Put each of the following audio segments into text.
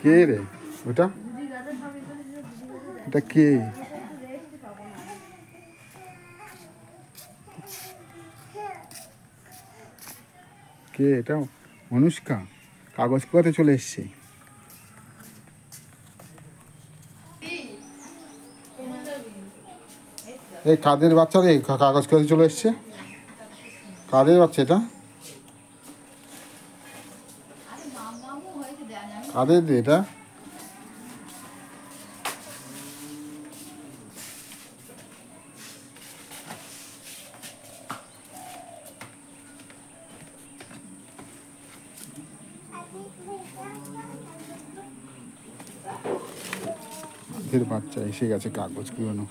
কে রে ওটা? এটা কে? কে এটা? অনুষ্কা কাগজ কুড়াতে চলে এসছে। এই কাদের বাচ্চা রে কাগজ কুড়াতে চলে এসছে? কাদের বাচ্চা এটা? কাদের এটা? কাদের বাচ্চা এসে গেছে কাগজ কুড়ানো।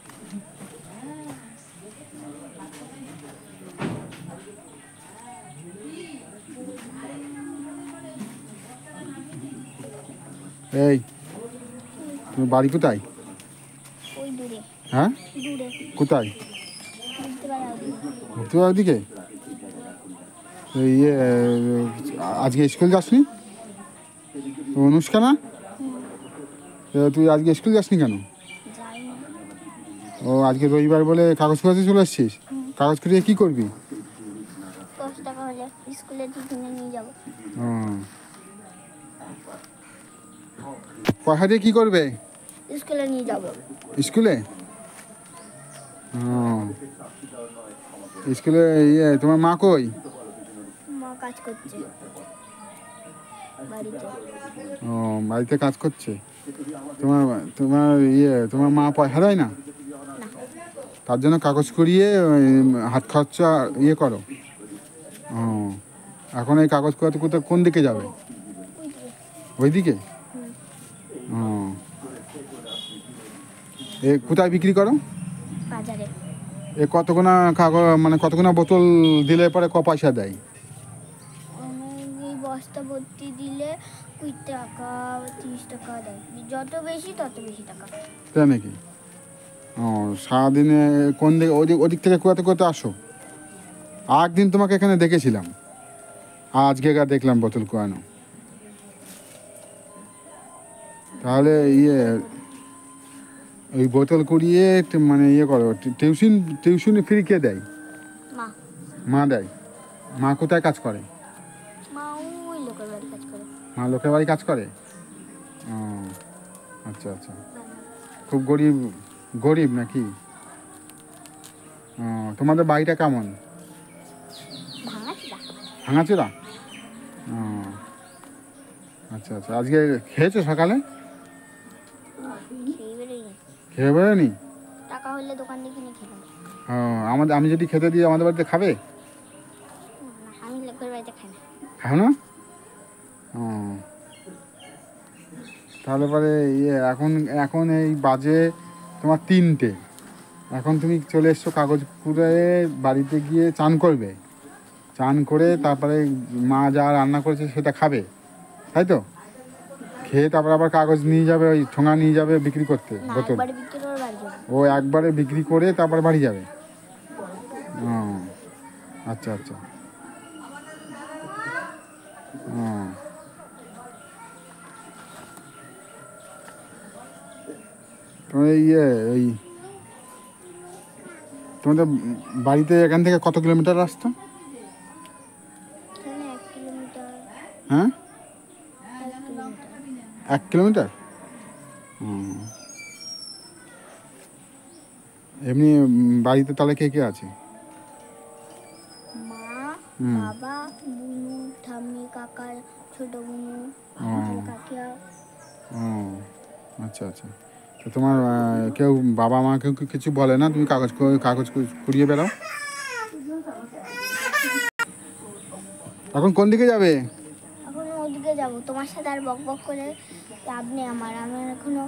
এই তুমি বাড়ি কোথায়? হ্যাঁ কোথায়? ঘুরতে পারার দিকে? ইয়ে আজকে স্কুল যাসনি? অনুষ্কা না? তুই আজকে স্কুল যাসনি কেন? ও আজকে রবিবার বলে কাগজ কুড়াতে চলে এসছিস? কাগজ কুড়িয়ে কি করবি? পয়সা দিয়ে কি করবে? স্কুলে নিয়ে যাব। স্কুলে? স্কুলে ইয়ে তোমার মা কই? মা কাজ করছে বাড়িতে। ও বাড়িতে কাজ করছে। তোমার তোমার ইয়ে তোমার মা পয়সা দেয় না? তার জন্য কাগজ কুড়িয়ে হাত খরচা ইয়ে করো। ও এখন এই কাগজ কুড়াতে কোথায় কোন দিকে যাবে? ওই দিকে? ও এ কোথায় বিক্রি করো? বাজারে। এ কতগুনা কাগজ মানে কতগুনা বোতল দিলে পরে ক পয়সা দেয়? এই বস্তা ভর্তি দিলে 20 টাকা 30 টাকা দেয়, যত বেশি তত বেশি টাকা। তাই নাকি? ও সারাদিনে কোন দিকে ওদিক থেকে কুড়াতে কুড়াতে আসো? একদিন তোমাকে এখানে দেখেছিলাম, আজকে দেখলাম বোতল কুড়ানো। তাহলে ইয়ে ওই বোতল কুড়িয়ে মানে ইয়ে করো। টিউশন ফ্রি কে দেয়? মা। মা দেয়? মা কোথায় কাজ করে? মা ওই লোকের বাড়ি কাজ করে। মা লোকের বাড়ি কাজ করে? ও আচ্ছা আচ্ছা। খুব গরিব গরিব নাকি? ও তোমাদের বাড়িটা কেমন? ভাঙাচোরা? ও আচ্ছা আচ্ছা। আজকে খেয়েছো সকালে? খেয়ে বেরোনি? টাকা হলে দোকান থেকে কিনে খেলাম। ও আমি যদি খেতে দিই আমাদের বাড়িতে খাবে? আমি লোকের বাড়িতে খাই না। খাও না? ও তাহলে পরে ইয়ে এখন এই বাজে তোমার 3টে। এখন তুমি চলে এসছো কাগজ কুড়ে বাড়িতে গিয়ে চান করবে। চান করে তারপরে মা যা রান্না করেছে সেটা খাবে, তাই তো? খেয়ে তারপর আবার কাগজ নিয়ে যাবে, ওই ঠোঙা নিয়ে যাবে বিক্রি করতে বোতল। ও একবারে বিক্রি করে তারপর বাড়ি যাবে? ও আচ্ছা আচ্ছা। ও তোমার ইয়ে ওই তোমাদের বাড়িতে এখান থেকে কত কিলোমিটার রাস্তা? হ্যাঁ 1 কিলোমিটার। এমনি বাড়িতে তাহলে কে কে আছে? মা, বাবা, বুনু, ঠাম্মি, কাকা, ছোট বুনু, কাকিয়া। ও আচ্ছা আচ্ছা। তো তোমার কেউ বাবা মা কেউ কিছু বলে না তুমি কাগজ কুড়িয়ে বেড়াও? এখন কোন দিকে যাবে? এখন ওদিকে যাব। তোমার সাথে আর বক বক করে লাভ নেই আমার। আমি এখনো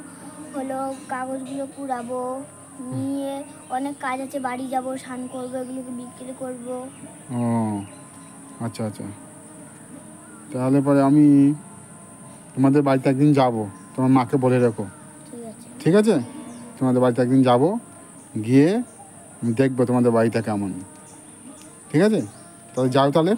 হলো কাগজগুলো কুড়াবো, নিয়ে অনেক কাজ আছে, বাড়ি যাব, স্নান করবো, এগুলোকে বিক্রি করব। ও আচ্ছা আচ্ছা। তাহলে পরে আমি তোমাদের বাড়িতে একদিন যাব, তোমার মাকে বলে রেখো। ঠিক আছে? তোমাদের বাড়িতে একদিন যাব, গিয়ে আমি দেখবো তোমাদের বাড়িটা কেমন। ঠিক আছে? তাহলে যাও তাহলে।